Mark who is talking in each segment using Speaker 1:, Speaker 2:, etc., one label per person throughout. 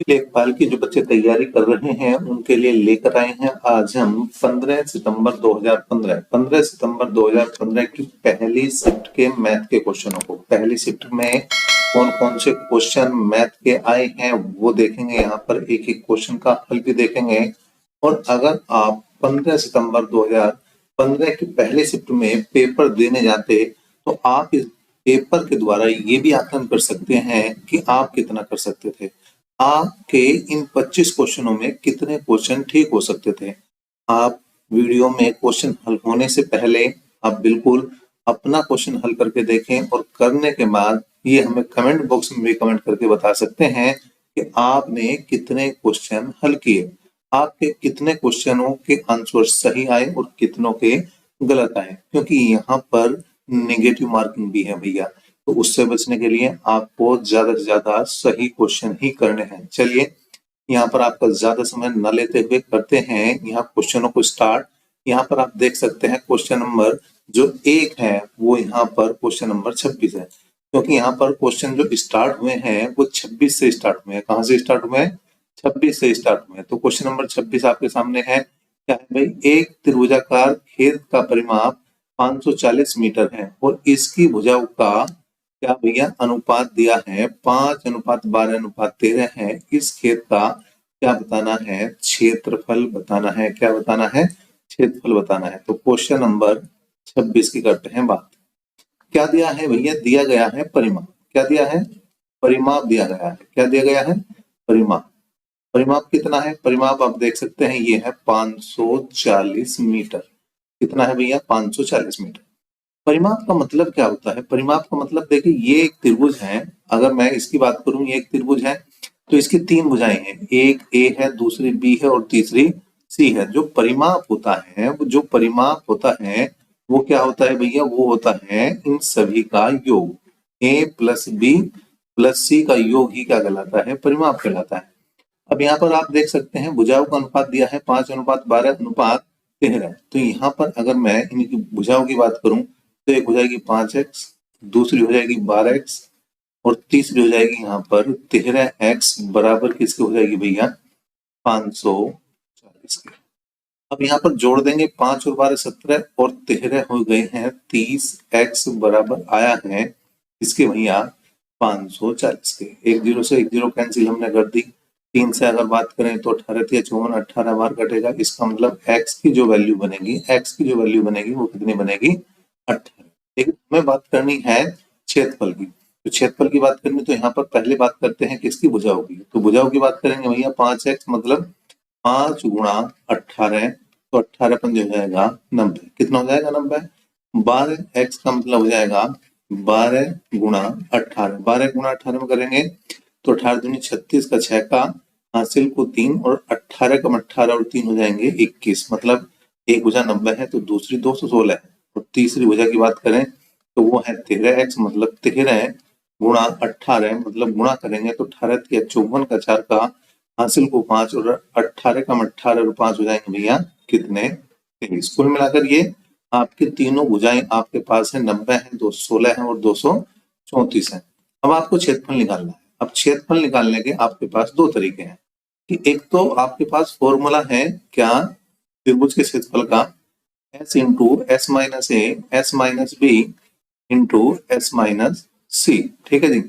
Speaker 1: लेखपाल की जो बच्चे तैयारी कर रहे हैं उनके लिए लेकर आए हैं आज हम 15 सितंबर 2015 की पहली शिफ्ट के मैथ के क्वेश्चनों को। पहली शिफ्ट में कौन कौन से क्वेश्चन मैथ के आए हैं वो देखेंगे। यहाँ पर एक एक क्वेश्चन का हल भी देखेंगे। और अगर आप 15 सितंबर 2015 की पहली शिफ्ट में पेपर देने जाते तो आप इस पेपर के द्वारा ये भी आकलन कर सकते हैं कि आप कितना कर सकते थे। आपके इन 25 क्वेश्चनों में कितने क्वेश्चन ठीक हो सकते थे। आप वीडियो में क्वेश्चन हल होने से पहले आप बिल्कुल अपना क्वेश्चन हल करके देखें और करने के बाद ये हमें कमेंट बॉक्स में भी कमेंट करके बता सकते हैं कि आपने कितने क्वेश्चन हल किए, आपके कितने क्वेश्चनों के आंसर सही आए और कितनों के गलत आए, क्योंकि यहाँ पर नेगेटिव मार्किंग भी है भैया। तो उससे बचने के लिए आपको ज्यादा से ज्यादा सही क्वेश्चन ही करने हैं। चलिए यहाँ पर आपका ज्यादा समय न लेते हुए करते हैं यहाँ क्वेश्चनों को स्टार्ट। यहाँ पर आप देख सकते हैं क्वेश्चन नंबर जो 1 है वो यहाँ पर क्वेश्चन नंबर 26 है, क्योंकि यहाँ पर क्वेश्चन जो स्टार्ट हुए हैं वो 26 से स्टार्ट हुए हैं। कहाँ से स्टार्ट हुए हैं? 26 से स्टार्ट हुए हैं। तो क्वेश्चन नंबर 26 आपके सामने है। क्या है भाई? एक त्रिभुजाकार खेत का परिमाप 540 मीटर है और इसकी भुजाओं का क्या भैया अनुपात दिया है 5:12:13 है। इस खेत का क्या बताना है? क्षेत्रफल बताना है। क्या बताना है? क्षेत्रफल बताना है। तो क्वेश्चन नंबर 26 की करते हैं बात। क्या दिया है भैया? दिया गया है परिमाप। क्या दिया है? परिमाप दिया गया है। क्या दिया गया है? परिमाप। परिमाप कितना है? परिमाप आप देख सकते हैं ये है 540 मीटर। कितना है भैया? 540 मीटर। परिमाप का मतलब क्या होता है? परिमाप का मतलब देखिए ये एक त्रिभुज है। अगर मैं इसकी बात करूं, ये एक त्रिभुज है तो इसकी 3 भुजाएं हैं। एक ए है, दूसरी बी है और तीसरी सी है। जो परिमाप होता है वो क्या होता है भैया? वो होता है इन सभी का योग। ए प्लस बी प्लस सी का योग ही क्या कहलाता है? परिमाप कहलाता है। अब यहाँ पर आप देख सकते हैं भुजाओं का अनुपात दिया है 5:12:13। तो यहाँ पर अगर मैं इनकी भुजाओं की बात करूं तो एक हो जाएगी 5x, दूसरी हो जाएगी 12x और तीसरी हो जाएगी यहाँ पर 13x बराबर किसकी हो जाएगी भैया? 540 की। अब यहाँ पर जोड़ देंगे 5 और 12 17 और 13 हो गए हैं 30x बराबर आया है इसके भैया 540 के। एक जीरो से एक जीरो कैंसिल हमने कर दी। 3 से अगर बात करें तो 18 × 54 18 बार कटेगा। इसका मतलब x की जो वैल्यू बनेगी वो कितनी बनेगी? 18। ठीक है, हमें बात करनी है क्षेत्रफल की। तो क्षेत्रफल की बात करनी तो यहाँ पर पहले बात करते हैं किसकी? भुजाओं की। तो भुजाओं की बात करेंगे भैया 5x मतलब 5 × 18 तो 18 पंजे हो जाएगा 90। कितना हो जाएगा? 90। 12x का मतलब हो जाएगा 12 × 18। 12 × 18 में करेंगे तो 18 दूनी 36 का 6 का हासिल को 3 और 18 का 18 और 3 हो जाएंगे 21। मतलब एक भुजा 90 है तो दूसरी 216 है। और तीसरी भुजा की बात करें तो वो है 13x मतलब 13 गुणा 18 मतलब गुणा करेंगे तो 18 × 54 का 4 का हासिल को 5 और 18 का 18 और 5 हो जाएंगे भैया कितने? 23। कुल मिलाकर ये आपके तीनों भुजाएं आपके पास है 90 है, 216 है और 234 है। अब आपको क्षेत्रफल निकालना है। अब क्षेत्रफल निकालने के आपके पास 2 तरीके हैं कि एक तो आपके पास फॉर्मूला है क्या? त्रिभुज के क्षेत्रफल का s × s - a s - b × s - c। ठीक है जी।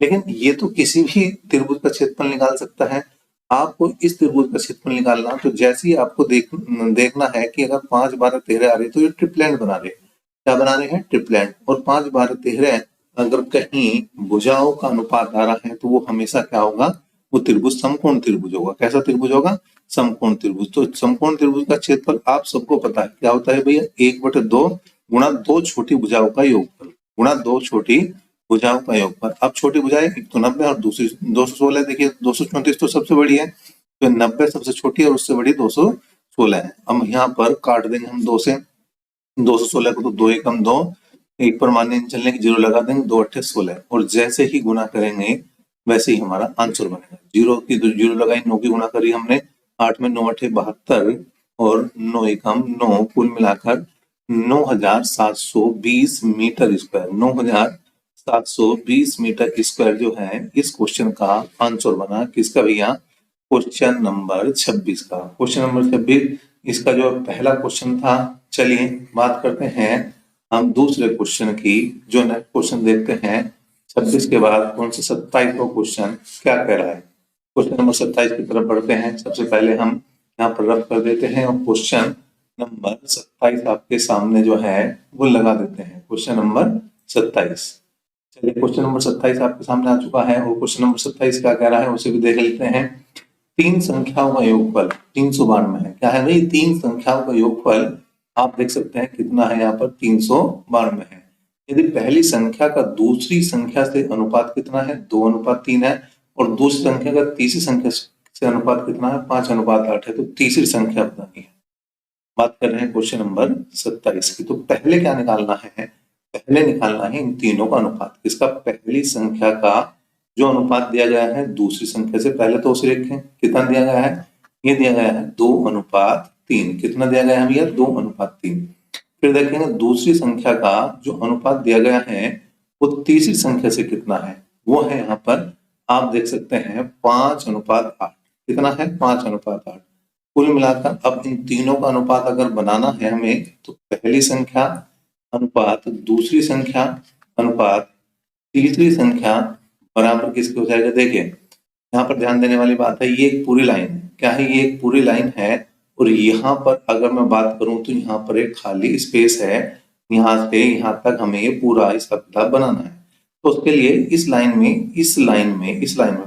Speaker 1: लेकिन ये तो किसी भी त्रिभुज का क्षेत्रफल निकाल सकता है। आपको इस त्रिभुज का क्षेत्रफल निकालना तो जैसे ही आपको देखना है कि अगर 5 12 13 आ रहे तो ये ट्रिप्लेंट बना रहे हैं। क्या बना रहे हैं? ट्रिप्लेंट। और 5 12 13 अगर कहीं भुजाओं का अनुपात आ रहा है तो वो हमेशा क्या होगा? वो त्रिभुज समकोण त्रिभुज होगा। कैसा त्रिभुज होगा? समकोण त्रिभुज। तो समकोण त्रिभुज का क्षेत्रफल आप सबको पता है क्या होता है भैया? 1/2 गुणा 2 छोटी भुजाओं का योगफल गुणा 2 छोटी भुजाओं का योगफल। अब छोटी भुजाएं एक तो 90 और दूसरी 216। देखिए 234 तो सबसे बड़ी है तो 90 सबसे छोटी है और उससे बड़ी 216 है। अब यहाँ पर काट देंगे हम 2 से 216 को तो 2 एकम 2, एक पर मान नहीं चलने की जीरो लगा देंगे 2 8 16 और जैसे ही गुना करेंगे वैसे ही हमारा आंसर बनेगा। जीरो की जीरो लगाई, 9 की गुना करी हमने, 8 में 9 8 72 और 9 एकम 9, कुल मिलाकर 9720 मीटर स्क्वायर 720 मीटर स्क्वायर जो है इस क्वेश्चन का आंसर बना। किसका भैया? क्वेश्चन नंबर 26 का। क्वेश्चन नंबर 26 इसका जो पहला क्वेश्चन था। चलिए बात करते हैं हम दूसरे क्वेश्चन की। जो नेक्स्ट क्वेश्चन देखते हैं 26 के बाद कौन सा 27 का क्वेश्चन क्या कह रहा है। क्वेश्चन नंबर 27 की तरफ बढ़ते हैं। सबसे पहले हम यहाँ पर रफ कर देते हैं और क्वेश्चन नंबर 27 आपके सामने जो है वो लगा देते हैं। Question number 27। चलिए क्वेश्चन नंबर 27 आपके सामने आ चुका है और क्वेश्चन नंबर 27 क्या कह रहा है उसे भी देख लेते हैं। तीन संख्याओं का योगफल 392 है। क्या है भाई? तीन संख्याओं का योगफल आप देख सकते हैं कितना है यहाँ पर 392 है। यदि पहली संख्या का दूसरी संख्या से अनुपात कितना है? 2:3 है। और दूसरी संख्या का तीसरी संख्या से अनुपात कितना है? 5:8 है। तो तीसरी संख्या बतानी है। बात कर रहे हैं क्वेश्चन नंबर 27 की। तो पहले क्या निकालना है? पहले निकालना है इन तीनों का अनुपात। किसका? पहली संख्या का जो अनुपात दिया गया है दूसरी संख्या से। पहले तो उसे लिखें। कितना दिया गया है? ये दिया गया है 2:3। कितना दिया गया है भैया? 2:3। फिर देखेंगे दूसरी संख्या का जो अनुपात दिया गया है वो तीसरी संख्या से कितना है। वो है यहाँ पर आप देख सकते हैं 5:8। कितना है? 5:8। कुल मिलाकर अब इन तीनों का अनुपात अगर बनाना है हमें तो पहली संख्या अनुपात दूसरी संख्या अनुपात तीसरी संख्या बराबर किसके हो जाएगा? देखिए यहाँ पर ध्यान देने वाली बात है, ये एक पूरी लाइन है। क्या है? ये एक पूरी लाइन है और यहाँ पर अगर मैं बात करूं तो यहाँ पर एक खाली स्पेस है। यहाँ से यहाँ तक हमें ये पूरा इसका किताब बनाना है। तो उसके लिए इस लाइन में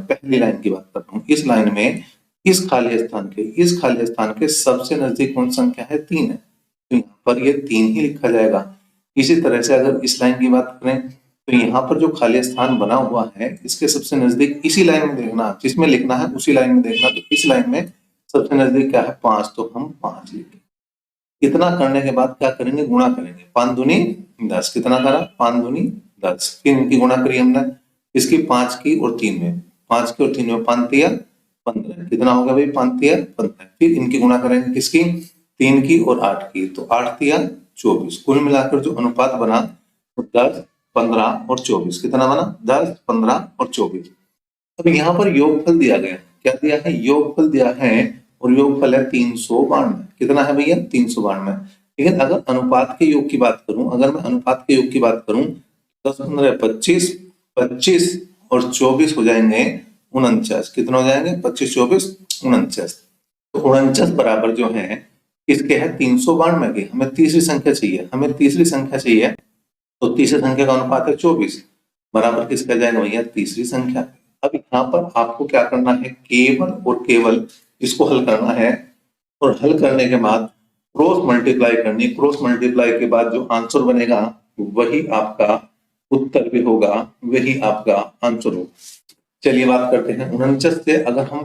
Speaker 1: पहली लाइन की बात करता हूँ। इस लाइन में इस खाली स्थान के सबसे नजदीक कौन संख्या है? 3 है। तो यहाँ पर ये 3 ही लिखा जाएगा। इसी तरह से अगर इस लाइन की बात करें तो यहाँ पर जो खाली स्थान बना हुआ है इसके सबसे नजदीक इसी लाइन में देखना, जिसमें लिखना है उसी लाइन में देखना। तो इस लाइन में सबसे नजदीक क्या है? 5। तो हम 5 लिखेंगे। इतना करने के बाद क्या करेंगे? गुणा करेंगे। 5 दूनी 10। कितना करा? 5 दूनी 10। फिर इनकी गुणा करी हमने, इसकी 5 की और 3 में। 5 की और 3 में 5 तिया 15। कितना होगा भाई? 5 तिया 15। फिर इनकी गुणा करेंगे किसकी? 3 की और 8 की। तो 8 तिया 24। कुल मिलाकर जो अनुपात बना तो 10, 15 और 24। कितना बना? 10, 15 और 24। अब यहाँ पर योगफल दिया गया। क्या दिया है? योगफल दिया है और योगफल है 392। कितना है भैया? 392। लेकिन अगर अनुपात के योग की बात करूं, अगर मैं अनुपात के योग की बात करूं 10, 15, 25, 25 और 24 हो जाएंगे 49। कितना हो जाएंगे? 25, 24, 49। तो 49 बराबर जो है किसके है? 392 के। हमें तीसरी संख्या चाहिए। तो तीसरी संख्या का अनुपात है 24 बराबर किसका जाएगा भैया? तीसरी संख्या। अब यहाँ पर आपको क्या करना है? केवल और केवल इसको हल करना है और हल करने के बाद क्रॉस मल्टीप्लाई करनी। क्रॉस मल्टीप्लाई के बाद जो आंसर बनेगा वही आपका उत्तर भी होगा, वही आपका आंसर होगा। चलिए बात करते हैं 49 से अगर हम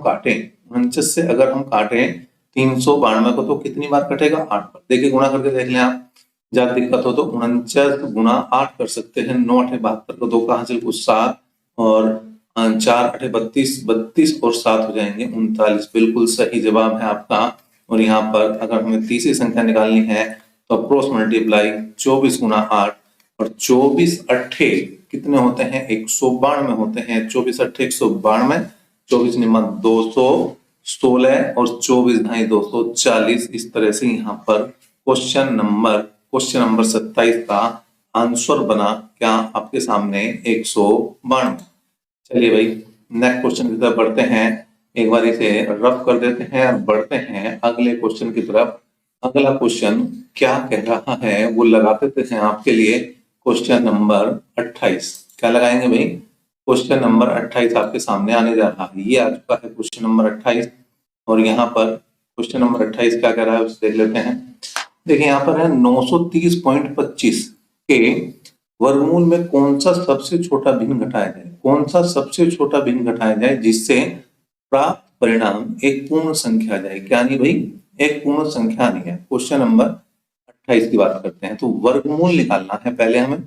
Speaker 1: काटें 392 को तो कितनी बार कटेगा? 8 बार। देखिए गुणा करके देख लें आप, ज्यादा दिक्कत हो तो 49 गुणा 8 कर सकते हैं। 9 8 72 को 2 का हासिल कुछ 7 और 4 8 32, 32 और 7 हो जाएंगे 39। बिल्कुल सही जवाब है आपका। और यहाँ पर अगर हमें तीसरी संख्या निकालनी है तो क्रॉस मल्टीप्लाई 24 गुणा 8 और 24 अट्ठे कितने होते हैं? 192 होते हैं। 24 अट्ठे 192, 24 निम्न 216 और 24 ढाई 240। इस तरह से यहाँ पर क्वेश्चन नंबर 27 का आंसर बना क्या आपके सामने? 192। चलिए भाई नेक्स्ट क्वेश्चन की तरफ बढ़ते हैं। एक बार इसे रफ कर देते हैं और बढ़ते हैं अगले क्वेश्चन की तरफ। अगला क्वेश्चन क्या कह रहा है वो लगा देते हैं आपके लिए। क्वेश्चन नंबर 28 क्या लगाएंगे भाई? क्वेश्चन नंबर 28 आपके सामने आने जा रहा है। ये आ चुका है क्वेश्चन नंबर 28 और यहाँ पर क्वेश्चन नंबर 28 क्या कह रहा है उसे देख लेते हैं। देखिए यहाँ पर है 930.25 के वर्गमूल में कौन सा सबसे छोटा भिन्न घटाया जाए? कौन सा सबसे छोटा भिन्न घटाया जाए जिससे प्राप्त परिणाम एक पूर्ण संख्या आ जाए? क्या नहीं भाई? एक पूर्ण संख्या नहीं है। क्वेश्चन नंबर 28 की बात करते हैं। तो वर्गमूल निकालना है पहले हमें।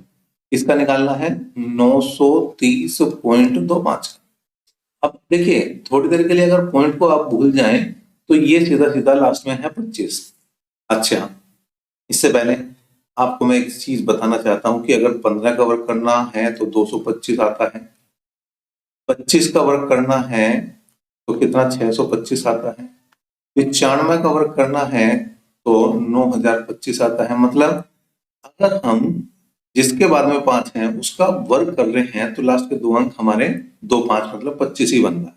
Speaker 1: इसका निकालना है 930.25। अब देखिए थोड़ी देर के लिए अगर पॉइंट को आप भूल जाएं तो ये सीधा सीधा लास्ट में है 25। अच्छा इससे पहले आपको मैं एक चीज बताना चाहता हूं कि अगर 15 का वर्क करना है तो 225 आता है, 25 का वर्क करना है तो कितना 625 आता है, 95 का वर्क करना है तो 9025 आता है। मतलब अगर हम जिसके बाद में 5 है उसका वर्क कर रहे हैं तो लास्ट के 2 अंक हमारे 2 5 मतलब 25 ही बन रहा है।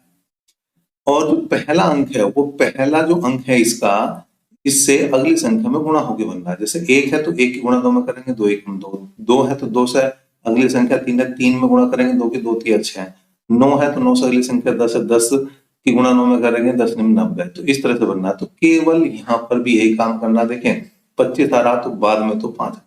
Speaker 1: और जो पहला अंक है वो पहला जो अंक है इसका इससे अगली संख्या में गुणा होके बन रहा है। जैसे 1 है तो 1 की गुणा 2 में करेंगे, 2 1 में 2, 2 है तो 2 से अगली संख्या 3 है, 3 में गुणा करेंगे, 2 की 2 3 6, 9 है तो 9 से अगली संख्या 10 है, 10 की गुणा 9 में करेंगे, 10 9 90। तो इस तरह से बनना है। तो केवल यहाँ पर भी यही काम करना। देखें 25 आ रहा तो बाद में तो 5।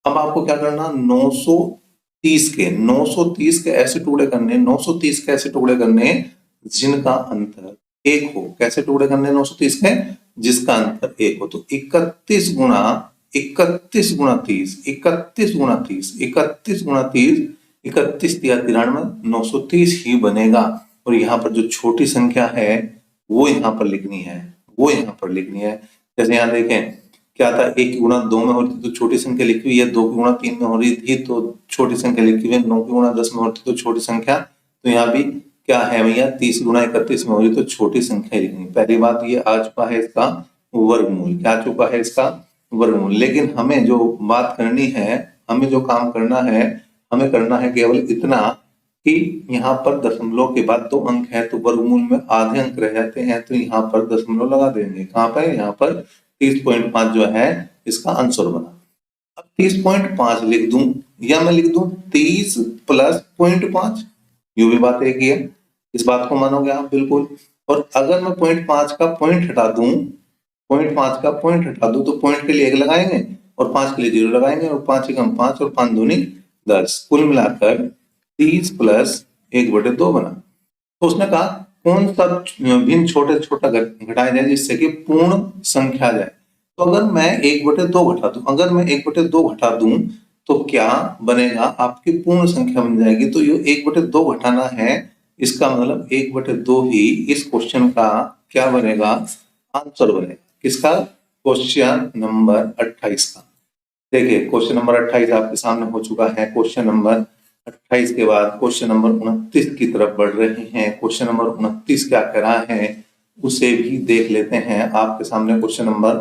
Speaker 1: अब आपको क्या करना, 930 के ऐसे टुकड़े करने, 930 के ऐसे टुकड़े करने जिनका अंतर 1 हो। कैसे टुकड़े करने 930 के, जिसका अंतर 1 हो। तो 31 गुणा 31 गुणा 30, 31 गुणा 30, 31 गुणा 30, 31 तिया 93, 930 ही बनेगा। और यहाँ पर जो छोटी संख्या है वो यहाँ पर लिखनी है, वो यहाँ पर लिखनी है। जैसे यहाँ देखें क्या था, 1 की गुणा 2 में हो रही थी तो छोटी संख्या लिखी हुई है, 2 की गुणा 3 में हो रही थी तो छोटी संख्या लिखी हुई है, 9 की गुणा 10 में होती तो छोटी संख्या। तो यहाँ भी क्या है भैया, 30 गुणा 31 में हो रही तो छोटी संख्या लिखनी। पहली बात ये आ चुका है इसका वर्गमूल, क्या आ चुका है इसका वर्गमूल। लेकिन हमें जो बात करनी है, हमें जो काम करना है, हमें करना है केवल इतना कि यहाँ पर दशमलव के बाद 2 अंक है तो वर्गमूल में आधे अंक रह जाते हैं, तो यहाँ पर दशमलव लगा देंगे। कहाँ पर, यहाँ पर 30.5 जो है इसका आंसर बना। अब 30.5 लिख दूं या मैं लिख दूं 30 प्लस 0.5, यू भी बात एक ही है, इस बात को मानोगे आप बिल्कुल। और अगर मैं 0.5 का पॉइंट हटा दूं, 0.5 का पॉइंट हटा दूं तो पॉइंट के लिए 1 लगाएंगे और 5 के लिए 0 लगाएंगे, और 5 एकम 5 और 5 दूनी 10, कुल मिलाकर 30 प्लस 1/2 बना। तो उसने कहा कौन सा भिन्न छोटे छोटा घटाया जाए जिससे कि पूर्ण संख्या आ जाए। तो अगर मैं 1/2 घटा दूं, अगर मैं 1/2 घटा दूं तो क्या बनेगा, आपकी पूर्ण संख्या बन जाएगी। तो ये 1/2 घटाना है, इसका मतलब 1/2 ही इस क्वेश्चन का क्या बनेगा, आंसर बनेगा। किसका, क्वेश्चन नंबर 28 का। देखिए क्वेश्चन नंबर 28 आपके सामने हो चुका है। क्वेश्चन नंबर 28 के बाद क्वेश्चन नंबर 29 की तरफ बढ़ रहे हैं। क्वेश्चन नंबर 29 क्या कह रहा है उसे भी देख लेते हैं। आपके सामने क्वेश्चन नंबर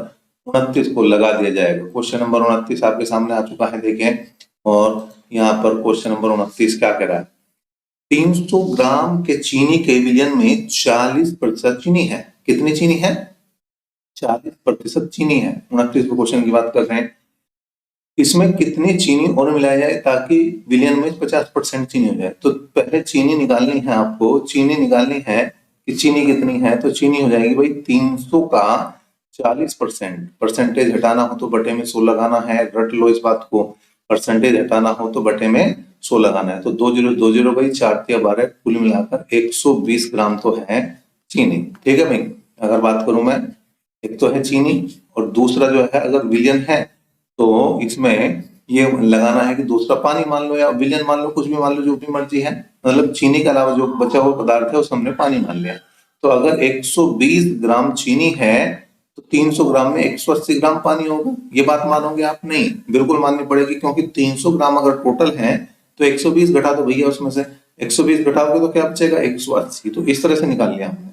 Speaker 1: 29 को लगा दिया जाएगा। क्वेश्चन नंबर 29 आपके सामने आ चुका है, देखें। और यहाँ पर क्वेश्चन नंबर 29 क्या कह रहा है, 300 ग्राम के चीनी के विलयन में 40% चीनी है। कितनी चीनी है, 40% चीनी है। 29 क्वेश्चन की बात कर रहे हैं। इसमें कितनी चीनी और मिलाया जाए ताकि विलयन में 50% चीनी हो जाए। तो पहले चीनी निकालनी है आपको, चीनी निकालनी है कि चीनी कितनी है। तो चीनी हो जाएगी भाई 300 का 40%, परसेंटेज हटाना हो तो बटे में 100 लगाना है, रट लो इस बात को। परसेंटेज हटाना हो तो बटे में 100 लगाना है। तो 2 0 2 0 भाई 4 या 12, कुल मिलाकर 120 ग्राम तो है चीनी। ठीक है भाई, अगर बात करूं मैं, एक तो है चीनी और दूसरा जो है अगर विलयन है तो इसमें ये लगाना है कि दूसरा पानी मान लो या विलयन मान लो, कुछ भी मान लो, जो भी मर्जी है। मतलब चीनी के अलावा जो बचा हुआ पदार्थ है उसे हमने पानी मान लिया। तो अगर 120 ग्राम चीनी है तो 300 ग्राम में 180 ग्राम पानी होगा। ये बात मानोगे आप? नहीं, बिल्कुल माननी पड़ेगी, क्योंकि 300 ग्राम अगर टोटल है तो 120 घटा दो भैया, उसमें से 120 घटाओगे तो क्या बचेगा, 180। तो इस तरह से निकाल लिया हमने।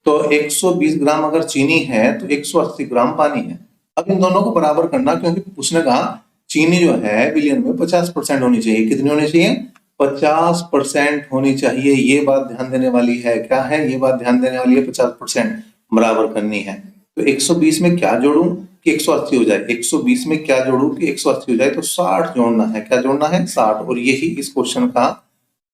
Speaker 1: तो 120 ग्राम अगर चीनी है तो 180 ग्राम पानी है। अब इन दोनों को बराबर करना, क्योंकि उसने कहा चीनी जो है विलयन में 50% होनी चाहिए। कितनी होनी चाहिए, 50% होनी चाहिए। ये बात ध्यान देने वाली है। क्या है ये बात ध्यान देने वाली है, 50% बराबर करनी है। तो 120 में क्या जोड़ू कि 180 हो जाए, 120 में क्या जोड़ू कि 180 हो जाए। तो 60 जोड़ना है। क्या जोड़ना है, 60। और यही इस क्वेश्चन का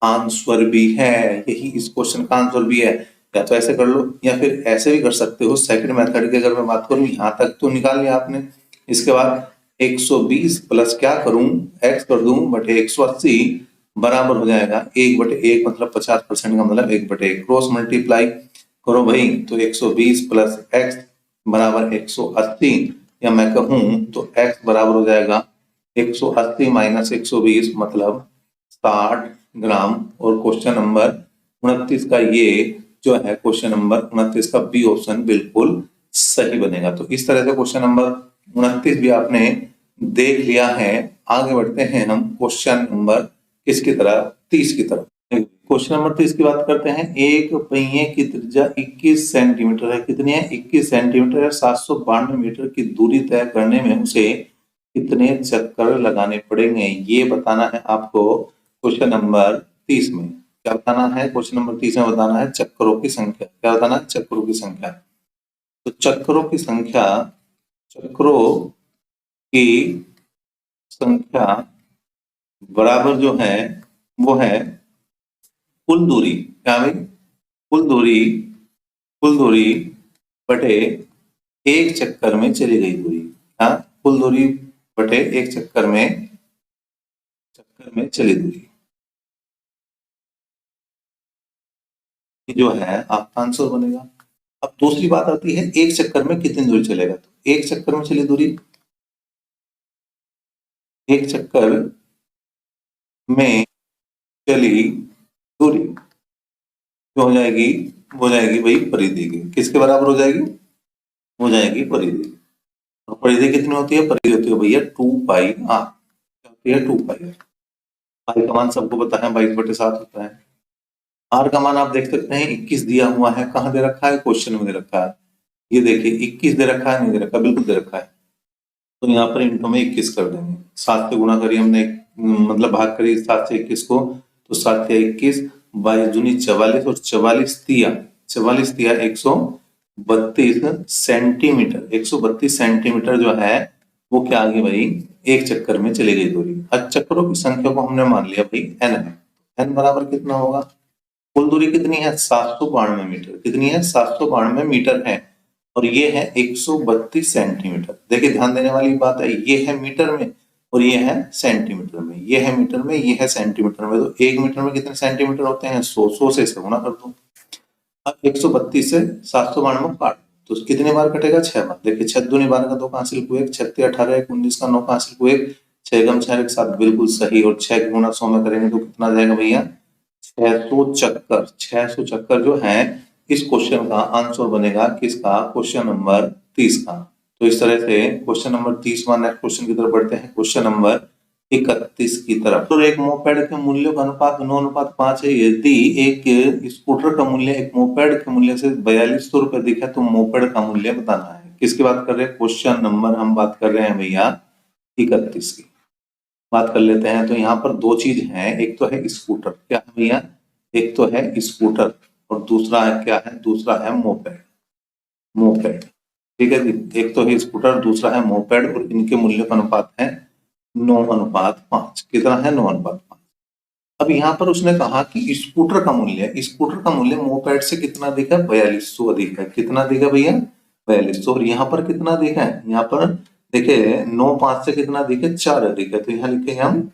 Speaker 1: आंसर भी है, यही इस क्वेश्चन का आंसर भी है। या तो ऐसे कर लो या फिर ऐसे भी कर सकते हो। सेकंड मेथड की अगर मैं बात करूं, यहां तक तो निकाल लिया आपने। इसके बाद 120 प्लस क्या करूं, x कर दूं बटे 180 बराबर हो जाएगा 1/1, मतलब 50% का मतलब 1/1। क्रॉस मल्टीप्लाई करो भाई, तो 120 प्लस x बराबर 180, या मैं कहूं तो x बराबर हो जाएगा 180 माइनस 120 मतलब 60 ग्राम। और क्वेश्चन नंबर 29 का ये जो है, क्वेश्चन नंबर 29 का बी ऑप्शन बिल्कुल सही बनेगा। तो इस तरह से क्वेश्चन नंबर 29 भी आपने देख लिया है, आगे बढ़ते हैं हम क्वेश्चन नंबर किसकी तरफ, 30 की तरफ। क्वेश्चन नंबर 30 की बात करते हैं। एक पहिए की त्रिज्या 21 सेंटीमीटर है। कितनी है? 21 सेंटीमीटर है। 792 मीटर की दूरी तय करने में उसे कितने चक्कर लगाने पड़ेंगे, ये बताना है आपको क्वेश्चन नंबर 30 में। क्या बताना है? क्वेश्चन नंबर 30 में बताना है चक्करों की संख्या। क्या बताना है? चक्करों की संख्या। तो चक्करों की संख्या, चक्करों की संख्या बराबर जो है वो है कुल दूरी। क्या भाई? कुल दूरी, कुल दूरी बटे एक चक्कर में चली गई दूरी। हाँ, कुल दूरी बटे एक चक्कर में चली दूरी, जो है आपका आंसर बनेगा। अब दूसरी बात आती है एक चक्कर में कितनी दूरी चलेगा। तो एक चक्कर में चली दूरी, एक चक्कर में चली दूरी जो हो जाएगी, वो जाएगी भाई परिधि की। किसके बराबर हो जाएगी? हो जाएगी परिधि। और परिधि कितनी होती है? परिधि होती है भैया 2 पाई आर। क्या होती है? 2 पाई आर। पाई का मान सबको पता है 22/7 होता है। आर का मान आप देख सकते हैं 21 दिया हुआ है। कहाँ दे रखा है? क्वेश्चन में दे रखा है। ये देखिए 21 दे रखा है, नहीं दे रखा? बिल्कुल दे रखा है। तो यहाँ पर इंटू में 21 कर देंगे। 7 से गुणा करिए हमने, मतलब भाग करिए 7 से 21 को। तो 7 या 21, 22 दूनी 44 और 44 तिया 132 सेंटीमीटर। 132 सेंटीमीटर जो है वो क्या आ गई भाई? एक चक्कर में चली गई दूरी। अब चक्करों की संख्या को हमने मान लिया भाई n है। n बराबर कितना होगा? कुल दूरी कितनी है? 792 मीटर। कितनी है? 792 मीटर है। और ये है 132 सेंटीमीटर। देखिए ध्यान देने वाली बात है, ये है मीटर में और ये है सेंटीमीटर में। ये है मीटर में, ये है सेंटीमीटर में। तो एक मीटर में कितने सेंटीमीटर होते हैं? 100 से इसे गुणा कर दो। अब 132 से 792 काट, तो कितने बार कटेगा? 6 बार। देखिए 6 दूनी 12 का 2 का हासिल को 1, 6 18 1 19 का 9 का हासिल को 1, 6 गम 6 7, बिल्कुल सही। और 6 गुणा 100 में करेंगे तो कितना जाएगा भैया? 600 चक्कर। 600 चक्कर जो है इस क्वेश्चन का आंसर बनेगा। किसका? क्वेश्चन नंबर 30 का। तो इस तरह से क्वेश्चन नंबर 30 में नेक्स्ट क्वेश्चन की तरफ बढ़ते हैं, क्वेश्चन नंबर 31 की तरफ। तो एक मोपेड के मूल्य का अनुपात 9:5 है। यदि एक स्कूटर का मूल्य एक मोपेड के मूल्य से 4200 रुपए दिखा तो मोपेड का मूल्य बताना है। किसकी बात कर रहे हैं? क्वेश्चन नंबर हम बात कर रहे हैं भैया 31 की। बात कर लेते हैं। तो यहाँ पर दो चीज है, एक तो है स्कूटर। क्या है भैया? एक तो है स्कूटर और दूसरा है क्या है? दूसरा है मोपेड। मोपेड, ठीक है जी। एक तो है स्कूटर, दूसरा है मोपेड, और इनके मूल्य का अनुपात है 9:5। कितना है? 9:5। अब यहाँ पर उसने कहा कि स्कूटर का मूल्य मोपेड से कितना दिखा? 4200 अधिक है। कितना दिखा भैया? 4200। और यहाँ पर कितना दिखा है? यहाँ पर देखिए 9:5 से कितना दिखे? 4 अधिक है। तो यहाँ लिखेंगे हम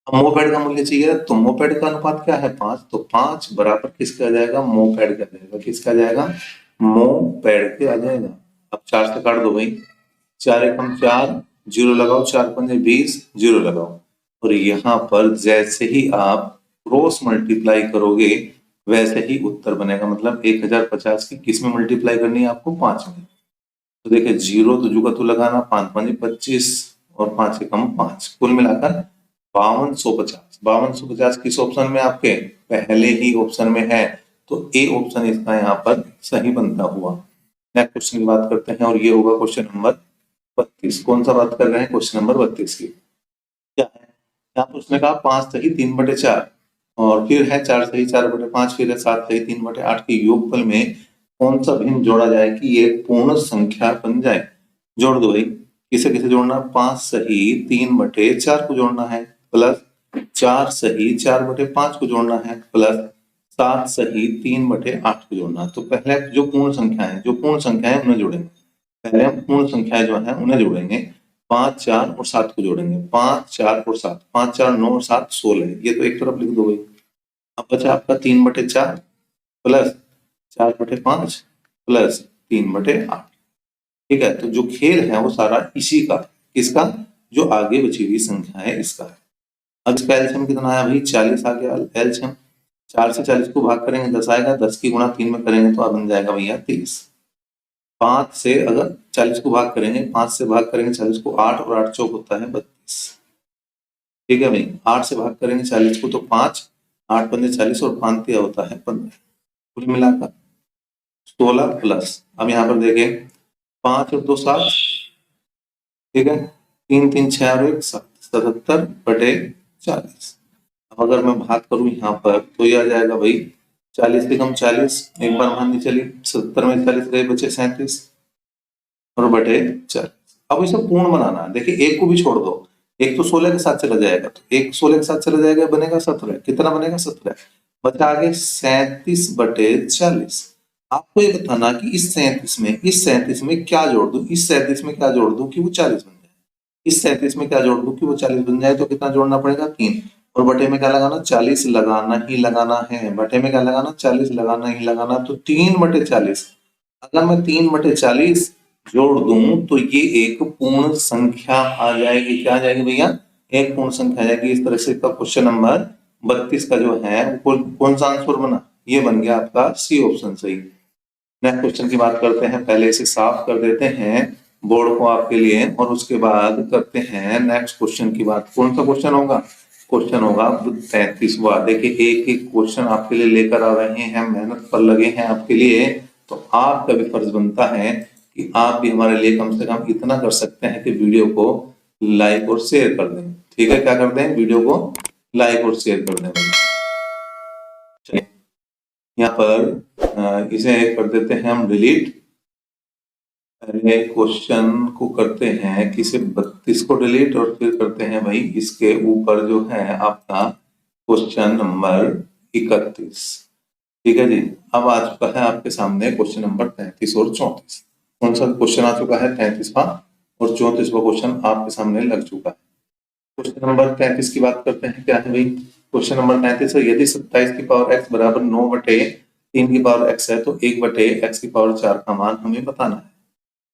Speaker 1: मोपेड का मूल्य चाहिए, तो मोपेड का अनुपात क्या है? 5। तो 5 बराबर किसका आ जाएगा? मोपेड का जाएगा। किसका आ जाएगा? मोपेड के आ जाएगा। अब 4 से काट दो भाई, 4 एकम 4, जीरो लगाओ, 4 पंजे 20, जीरो लगाओ। और यहाँ पर जैसे ही आप क्रॉस मल्टीप्लाई करोगे वैसे ही उत्तर बनेगा। मतलब 1050 की किस में मल्टीप्लाई करनी है आपको? 5 में। तो देखिए जीरो तो जुगा तो लगाना, 5 पंजे 25 और 5 एकम 5, कुल मिलाकर 5250। 5250 किस ऑप्शन में? आपके पहले ही ऑप्शन में है। तो ए ऑप्शन इसका यहाँ पर सही बनता हुआ। नेक्स्ट क्वेश्चन की बात करते हैं और ये होगा क्वेश्चन नंबर 32। कौन सा बात कर रहे हैं? क्वेश्चन नंबर 32 की। क्या है यहाँ पर? उसने कहा 5 सही 3/4 और फिर है 4 सही 4/5, फिर है 7 सही 3/8 के योगफल में कौन सा भिन्न जोड़ा जाए कि ये पूर्ण संख्या बन जाए? जोड़ दो भाई। किसे किसे जोड़ना? 5 सही 3/4 को जोड़ना है, प्लस 4 सही 4/5 को जोड़ना है, प्लस 7 सही 3/8 को जोड़ना है। तो पहले जो पूर्ण संख्या है उन्हें जोड़ेंगे। पहले हम पूर्ण संख्या जो है उन्हें जोड़ेंगे। 5 4 और 7 को जोड़ेंगे। 5 4 और 7, 5 4 9 और 7 16। ये तो एक तरफ लिख दो भाई। अब बचा आपका 3/4 प्लस 4/5 प्लस 3/8। ठीक है, तो जो खेल है वो सारा इसी का, किसका? जो आगे बची हुई संख्या है इसका है। अब इसका एलसीएम कितना आया भाई? 40 आ गया एलसीएम। 4 से 40 को भाग करेंगे 10 आएगा, 10 की गुणा 3 में करेंगे तो बन जाएगा भैया 30। 5 से अगर 40 को भाग करेंगे, 5 से भाग करेंगे 40 को 8, और 8 चौक होता है 32। ठीक है भाई, 8 से भाग करेंगे 40 को तो 5, 8 पंजे 40 और 5 दिया होता है 15। कुल मिलाकर 16 प्लस, अब यहाँ पर देखें 5 और 2 7, ठीक है, 3 3 6 और 1 7, 77/40। अब अगर मैं भाग करूं यहाँ पर तो ये आ जाएगा भाई 40 से कम 40, एक बार माननी चली 70 में 40 गए, बचे 37 और बटे 40। अब इसे पूर्ण बनाना है। देखिए एक को भी छोड़ दो, एक तो 16 के साथ चला जाएगा, तो एक 16 के साथ चला जाएगा, बनेगा 17। कितना बनेगा 17, बचा आगे 37/40। आपको ये बताना कि इस 37 में क्या जोड़ दूं, इस 37 में क्या जोड़ दूं कि वो 40 बन जाए, इस 37 में क्या जोड़ दूं कि वो 40 बन जाए, तो कितना जोड़ना पड़ेगा 3, और बटे में क्या लगाना 40 लगाना ही लगाना है, बटे में क्या लगाना 40 लगाना ही लगाना, तो 3/40। अगर मैं 3/40 जोड़ दूं तो ये एक पूर्ण संख्या आ जाएगी। क्या आ जाएगी भैया, एक पूर्ण संख्या आ जाएगी। इस तरह से इसका क्वेश्चन नंबर 32 का जो है वो कौन सा आंसर बना, ये बन गया आपका सी ऑप्शन सही। नेक्स्ट क्वेश्चन की बात करते हैं, पहले इसे साफ कर देते हैं बोर्ड को आपके लिए, और उसके बाद करते हैं नेक्स्ट क्वेश्चन की बात। कौन सा क्वेश्चन होगा, क्वेश्चन होगा 33वां। देखिए एक एक क्वेश्चन आपके लिए लेकर आ रहे हैं, मेहनत पर लगे हैं आपके लिए, तो आपका भी फर्ज बनता है कि आप भी हमारे लिए कम से कम इतना कर सकते हैं कि वीडियो को लाइक और शेयर कर दें। ठीक है, क्या कर दें, वीडियो को लाइक और शेयर कर दें। चलिए यहाँ पर इसे कर देते हैं हम डिलीट। पहले क्वेश्चन को करते हैं कि सिर्फ 32 को डिलीट, और फिर करते हैं भाई इसके ऊपर जो है आपका क्वेश्चन नंबर 31। ठीक है जी, अब आ चुका है आपके सामने क्वेश्चन नंबर 33 और 34। कौन सा क्वेश्चन आ चुका है, 33वां और 34वां क्वेश्चन आपके सामने लग चुका है। क्वेश्चन नंबर 33 की बात करते हैं, क्या है भाई, क्वेश्चन नंबर 33 है, यदि 27 की पावर x बराबर 9/3 की पावर x है तो 1/x की पावर 4 का मान हमें बताना है।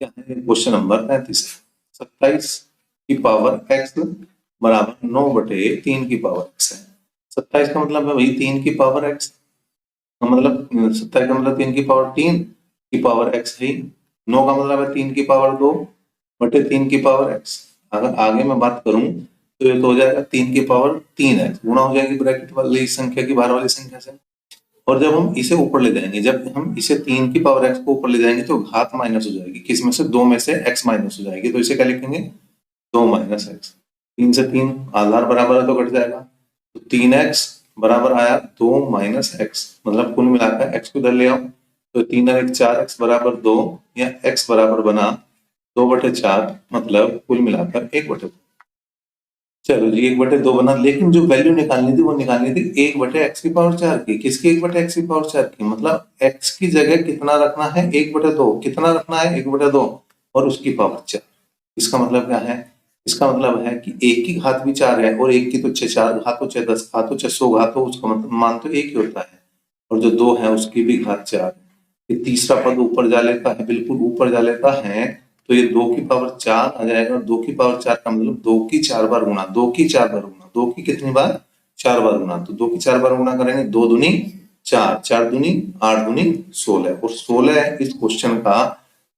Speaker 1: क्या है क्वेश्चन नंबर 33, 27 की पावर x बराबर 9/3 की पावर x है। 27 का मतलब है भाई 3 की पावर x, मतलब 27 का मतलब 3 की पावर 3 की पावर x है। 9 का मतलब है 3 की पावर 2/3 की पावर x। अगर आगे मैं बात करूं तो ये तो हो जाएगा 3 की पावर 3x गुणा हो जाएगी ब्रैकेट वाली संख्या की बाहर वाली संख्या से, और जब हम इसे ऊपर ले जाएंगे, जब हम इसे 3 की पावर x को ऊपर ले जाएंगे तो घात माइनस हो जाएगी, किस में से, 2 में से x माइनस हो जाएगी, तो इसे क्या लिखेंगे 2 - x। 3 से 3 आधार बराबर है तो कट जाएगा, तो 3x बराबर आया 2 - x, मतलब कुल मिलाकर x को इधर ले आओ, तो 3 और 1 4x बराबर 2, या x बराबर बना 2/4, मतलब कुल मिलाकर 1/2। चलो जी 1/2 बना, लेकिन जो वैल्यू निकालनी थी वो निकालनी थी 1/x की पावर 4 की। किसकी 1/x की पावर 4 की, मतलब x की जगह कितना रखना है 1/2, कितना रखना है 1/2 और उसकी पावर 4। इसका मतलब क्या है, इसका मतलब है कि एक की घात भी 4 है, और एक की तो 6, 4 घात हो 6, 10 घात हो 6, 100 घात हो, उसका मतलब मान तो एक ही होता है, और जो 2 है उसकी भी घात 4 है। ये तीसरा पद ऊपर जा लेता है, बिल्कुल ऊपर जा लेता है, तो ये 2 की पावर 4 आ जाएगा, और 2 की पावर 4 का मतलब 2 की 4 बार गुणा, 2 की 4 बार गुणा, 2 की कितनी बार 4 बार गुणा, तो 2 की 4 बार गुणा करेंगे, 2 दूनी 4, 4 दूनी 8 दूनी 16, और 16 इस क्वेश्चन का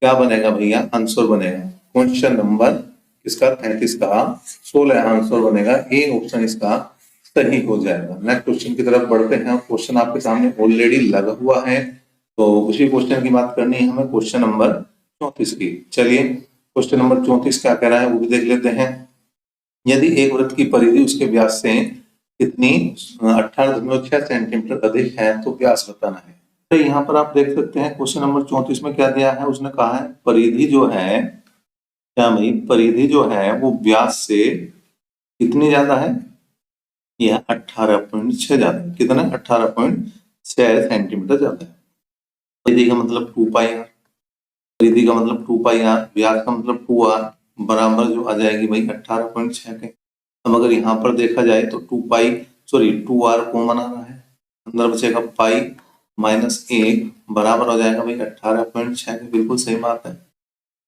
Speaker 1: क्या बनेगा भैया, आंसर बनेगा। क्वेश्चन नंबर इसका 33 का 16 आंसर बनेगा, ए ऑप्शन इसका सही हो जाएगा। नेक्स्ट क्वेश्चन की तरफ बढ़ते हैं। क्वेश्चन आपके सामने ऑलरेडी लगा हुआ है, तो उसी क्वेश्चन की बात करनी है हमें, क्वेश्चन नंबर 34 की। चलिए क्वेश्चन नंबर 34 क्या कह रहा है वो भी देख लेते हैं। यदि एक वृत्त की परिधि उसके व्यास से कितनी 18.6 सेंटीमीटर अधिक है तो व्यास बताना है। तो यहाँ पर आप देख सकते हैं क्वेश्चन नंबर 34 में क्या दिया है, उसने कहा है परिधि जो है, क्या भाई, परिधि जो है वो व्यास से कितनी ज्यादा है, यह 18.6 ज्यादा है। कितना, 18.6 सेंटीमीटर ज्यादा है। परिधि का मतलब 2πr, परिधि का मतलब 2πr, व्यास का मतलब 2r, बराबर जो आ जाएगी भाई 18.6 के। अब अगर यहाँ पर देखा जाए तो 2r कॉमन आ रहा है, अंदर बचेगा पाई -1 बराबर हो जाएगा भाई 18.6 के। बिल्कुल सही बात है।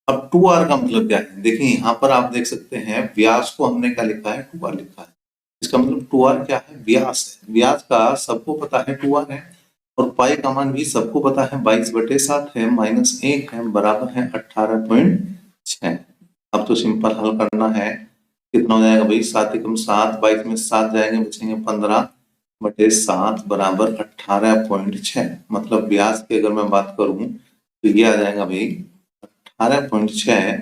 Speaker 1: अब 2r का मतलब क्या है, देखिए यहाँ पर आप देख सकते हैं व्यास को हमने क्या लिखा है, 2r लिखा है। इसका मतलब 2r क्या है, व्यास है। व्यास का सबको पता है 2r है, और पाई का मान भी सबको पता है 22/7 है, -1 है, बराबर है 18.6। अब तो सिंपल हल करना है। कितना हो जाएगा भाई, 7 एकम 7, 22 में 7 जाएंगे, बचेंगे 15/7 बराबर 18.6। मतलब व्यास की अगर मैं बात करूं तो ये आ जाएगा भाई 18.6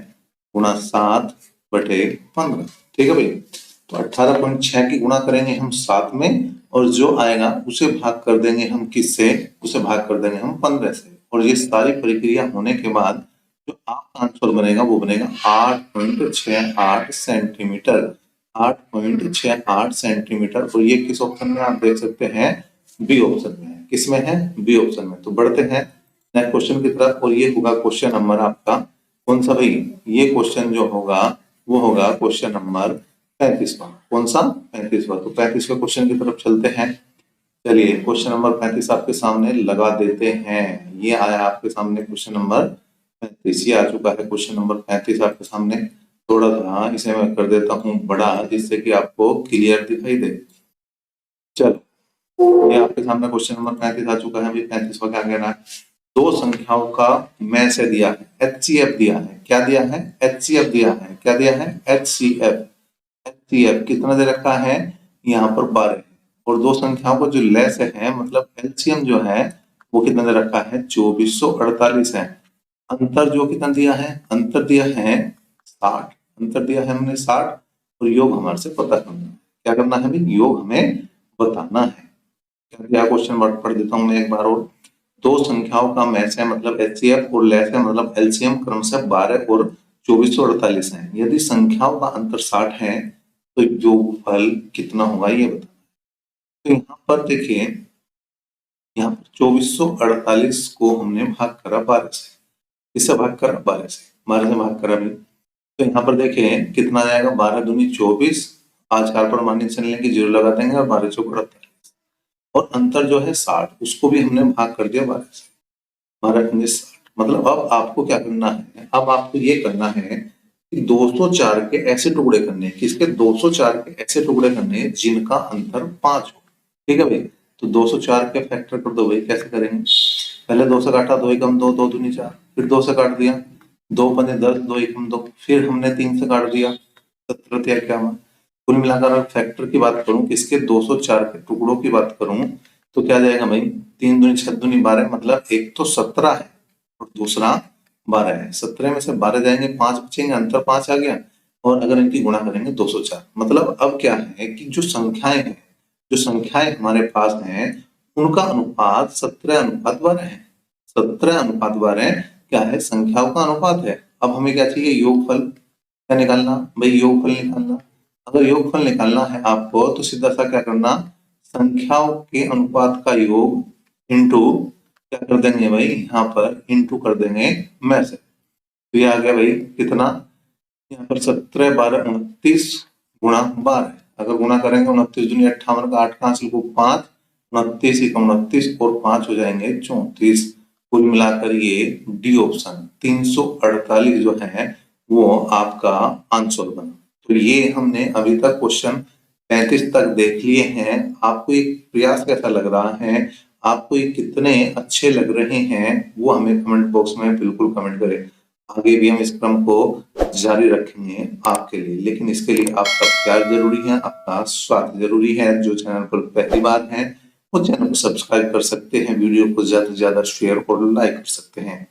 Speaker 1: गुणा 7/15। ठीक है भाई, तो 18.6 की गुणा करेंगे हम 7 में, और जो आएगा उसे भाग कर देंगे हम किससे, उसे भाग कर देंगे हम 15 से। और ये सारी प्रक्रिया होने के बाद जो आपका आंसर बनेगा वो बनेगा 8.68 सेंटीमीटर। 8.68 सेंटीमीटर। तो ये किस ऑप्शन में आप देख सकते हैं, बी ऑप्शन में है। किसमें है, बी ऑप्शन में। तो बढ़ते हैं नेक्स्ट क्वेश्चन की तरफ, और ये होगा क्वेश्चन नंबर आपका कौन सा भाई, ये क्वेश्चन जो होगा वो होगा क्वेश्चन नंबर 35वां। कौन सा, 35वां। तो 35वें क्वेश्चन की तरफ चलते हैं। चलिए क्वेश्चन नंबर 35 आपके सामने लगा देते हैं। ये आया आपके सामने क्वेश्चन नंबर 35। ये आ चुका है क्वेश्चन नंबर 35 आपके सामने। थोड़ा सा इसे मैं कर देता हूँ बड़ा, जिससे कि आपको क्लियर दिखाई दे। चलो ये आपके सामने क्वेश्चन नंबर 35 आ चुका है। अभी 35वां क्या कहना है, दो संख्याओं का मैं से दिया है, HCF दिया है। क्या दिया है, HCF दिया है। क्या दिया है, HCF। HCF कितना दे रखा है, यहाँ पर 12। और दो संख्याओं को जो लेस है, मतलब एलसीएम जो है वो कितना दे रखा है, 2448 है। अंतर जो कितना दिया है, अंतर दिया है 60। अंतर दिया है हमने 60, और योग हमारे से पता करना है। क्या करना है भाई, योग हमें बताना है। क्या दिया क्वेश्चन, पढ़ देता हूँ मैं एक बार और। दो संख्याओं का मैच है मतलब HCF, और लेस है मतलब एलसीएम क्रमशः 12 और 2448 है। यदि संख्याओं का अंतर 60 है तो योगफल कितना होगा ये बताना। तो यहाँ पर देखिए, यहाँ पर 2448 को हमने भाग करा 12 से। इससे भाग करा 12 से, 12 से भाग करा भी। तो यहाँ पर देखें कितना जाएगा, 12 दूनी 24। आज 4 पर मानिए चल लेंगे, 0 लगा देंगे, और 12 चौक 48। और अंतर जो है 60, उसको भी हमने भाग कर दिया 12 से। 12 दूनी 60। मतलब अब आपको क्या करना है, अब आपको ये करना है कि 204 के ऐसे टुकड़े करने हैं, किसके, 204 के ऐसे टुकड़े करने हैं जिनका अंतर 5 हो। ठीक है भाई, तो 204 के फैक्टर कर दो भाई। कैसे करेंगे, पहले 2 से काटा, 2 एकम 2, 2 दूनी 4, फिर 2 से काट दिया, 2 पंजे 10, 2 एकम 2, फिर हमने 3 से काट दिया, 17 या 51। कुल मिलाकर अगर फैक्टर की बात करूं, किसके, 204 के टुकड़ों की बात करूं, तो क्या जाएगा भाई, 3 दूनी 6 दूनी 12, मतलब एक तो 17 है और दूसरा 12 है। 17 में से 12 जाएंगे, 5 बचेंगे, अंतर 5 आ गया। और अगर इनकी गुणा करेंगे 204। मतलब अब क्या है कि जो संख्याएं हैं, जो संख्याएं हमारे पास हैं, उनका अनुपात 17:12 है। 17:12 क्या है, संख्याओं का अनुपात है। अब हमें क्या चाहिए, योगफल। क्या निकालना भाई, योगफल निकालना। अगर योगफल निकालना है आपको तो सीधा सा क्या करना, संख्याओं के अनुपात का योग इंटू क्या कर देंगे भाई, यहाँ पर इंटू कर देंगे में से। तो ये आ गया भाई कितना, यहाँ पर 17, 12, 29 गुणा 12। अगर गुणा करेंगे 29 दूनी 58 का 8 कहां से लिखूं, 5, 29 एकम 29 और 5 हो जाएंगे 34। कुल मिलाकर ये डी ऑप्शन 348 जो है वो आपका आंसर बना। तो ये हमने अभी तक क्वेश्चन 35 तक देख लिए हैं। आपको एक प्रयास कैसा लग रहा है, आपको ये कितने अच्छे लग रहे हैं, वो हमें कमेंट बॉक्स में बिल्कुल कमेंट करें। आगे भी हम इस क्रम को जारी रखेंगे आपके लिए, लेकिन इसके लिए आपका प्यार जरूरी है, आपका स्वाद जरूरी है। जो चैनल पर पहली बार है वो चैनल को सब्सक्राइब कर सकते हैं, वीडियो को ज्यादा से ज्यादा शेयर और लाइक कर सकते हैं।